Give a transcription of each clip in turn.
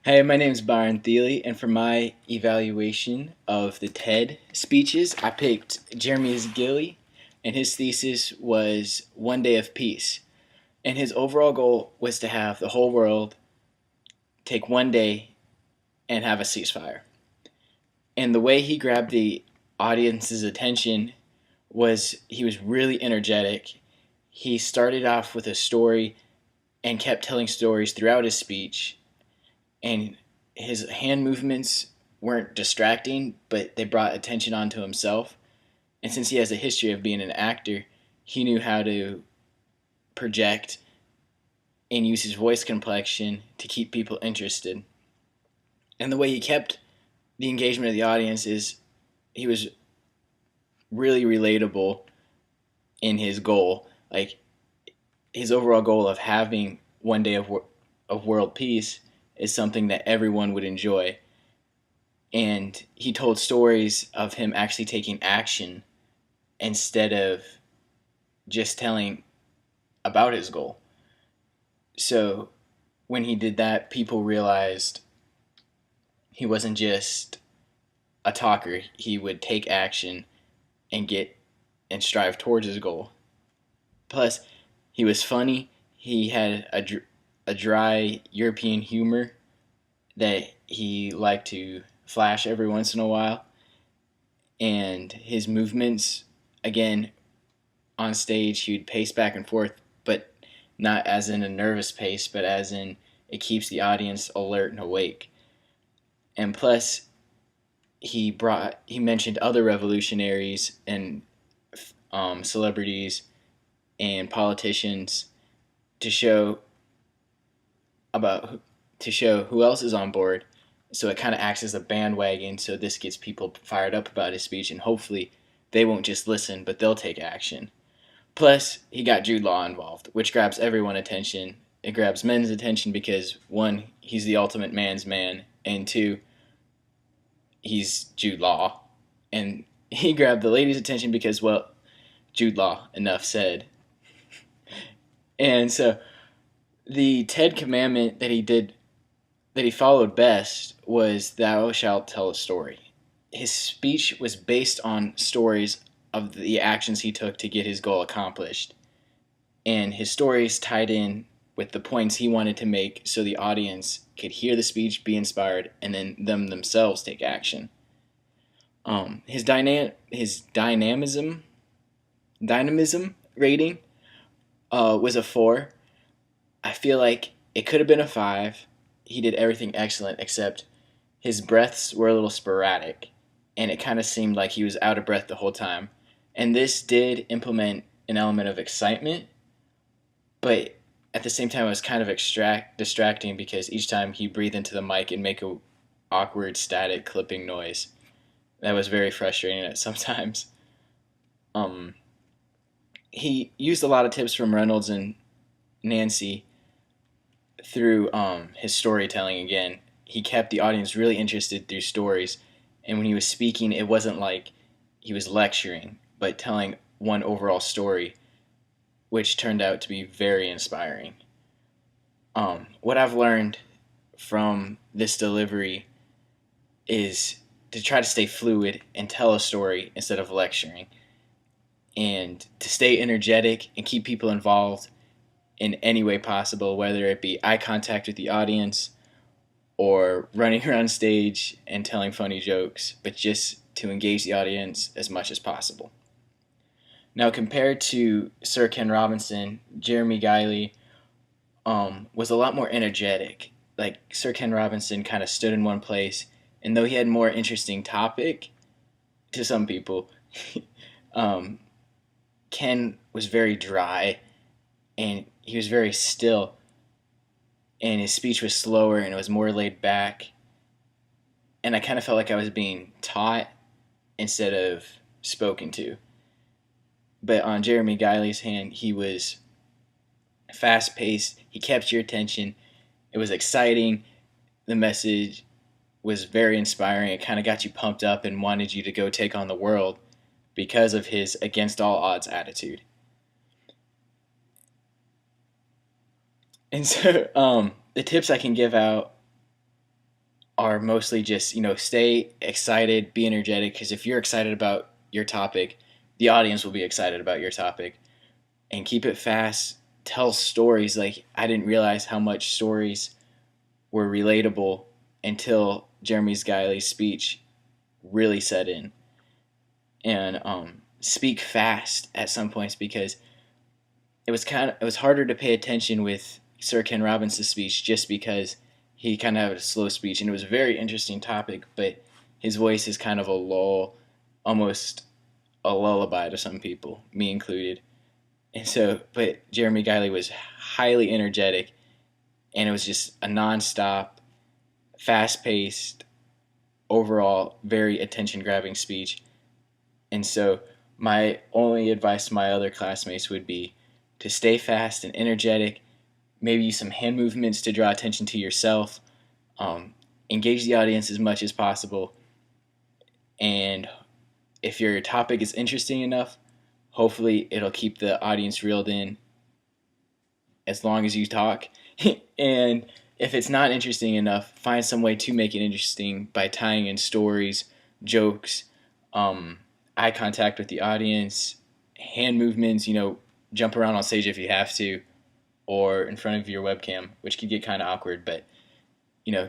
Hey, my name is Byron Thiele, and for my evaluation of the TED speeches, I picked Jeremy Gilly, and his thesis was One Day of Peace. And his overall goal was to have the whole world take one day and have a ceasefire. And the way he grabbed the audience's attention was he was really energetic. He started off with a story and kept telling stories throughout his speech, and his hand movements weren't distracting, but they brought attention onto himself. And since he has a history of being an actor, he knew how to project and use his voice complexion to keep people interested. And the way he kept the engagement of the audience is he was really relatable in his goal. Like his overall goal of having one day of world peace is something that everyone would enjoy. And he told stories of him actually taking action instead of just telling about his goal. So when he did that, people realized he wasn't just a talker. He would take action and get and strive towards his goal. Plus, he was funny. He had a dry European humor that he liked to flash every once in a while. And his movements, again, on stage, he would pace back and forth, but not as in a nervous pace, but as in it keeps the audience alert and awake. And plus, he mentioned other revolutionaries and celebrities and politicians to show about to show who else is on board. So it kind of acts as a bandwagon. So this gets people fired up about his speech, and hopefully they won't just listen, but they'll take action. Plus, he got Jude Law involved, which grabs everyone's attention. It grabs men's attention because, one, he's the ultimate man's man, and two, he's Jude Law. And he grabbed the ladies' attention because, well, Jude Law, enough said. And so the TED commandment that he followed best was thou shalt tell a story. His speech was based on stories of the actions he took to get his goal accomplished. And his stories tied in with the points he wanted to make so the audience could hear the speech, be inspired, and then themselves take action. His dynamism rating was a 4. I feel like it could have been a 5. He did everything excellent except his breaths were a little sporadic, and it kind of seemed like he was out of breath the whole time. And this did implement an element of excitement, but at the same time it was kind of distracting because each time he breathed into the mic and make a awkward static clipping noise. That was very frustrating at sometimes. He used a lot of tips from Reynolds and Nancy through his storytelling again. He kept the audience really interested through stories, and when he was speaking, it wasn't like he was lecturing, but telling one overall story, which turned out to be very inspiring. What I've learned from this delivery is to try to stay fluid and tell a story instead of lecturing, and to stay energetic and keep people involved in any way possible, whether it be eye contact with the audience or running around stage and telling funny jokes, but just to engage the audience as much as possible. Now, compared to Sir Ken Robinson, Jeremy Guiley was a lot more energetic. Like Sir Ken Robinson kind of stood in one place, and though he had more interesting topic to some people, Ken was very dry and he was very still, and his speech was slower and it was more laid back, and I kind of felt like I was being taught instead of spoken to. But on Jeremy Guiley's hand, he was fast paced, he kept your attention, it was exciting, the message was very inspiring, it kind of got you pumped up and wanted you to go take on the world because of his against all odds attitude. And so the tips I can give out are mostly just, stay excited, be energetic, because if you're excited about your topic, the audience will be excited about your topic. And keep it fast, tell stories. Like, I didn't realize how much stories were relatable until Jeremy's Guiley's speech really set in. And speak fast at some points, because it was harder to pay attention with Sir Ken Robinson's speech, just because he kind of had a slow speech, and it was a very interesting topic, but his voice is kind of a lull, almost a lullaby to some people, me included. And so, but Jeremy Guiley was highly energetic, and it was just a nonstop, fast-paced, overall very attention-grabbing speech. And so, my only advice to my other classmates would be to stay fast and energetic, maybe use some hand movements to draw attention to yourself, um, engage the audience as much as possible, and if your topic is interesting enough, hopefully it'll keep the audience reeled in as long as you talk. And if it's not interesting enough, find some way to make it interesting by tying in stories, jokes, um, eye contact with the audience, hand movements, jump around on stage if you have to, or in front of your webcam, which could get kind of awkward, but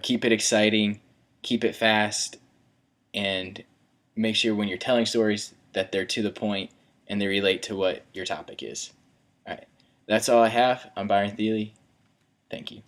keep it exciting, keep it fast, and make sure when you're telling stories that they're to the point and they relate to what your topic is. All right. That's all I have. I'm Byron Thiele. Thank you.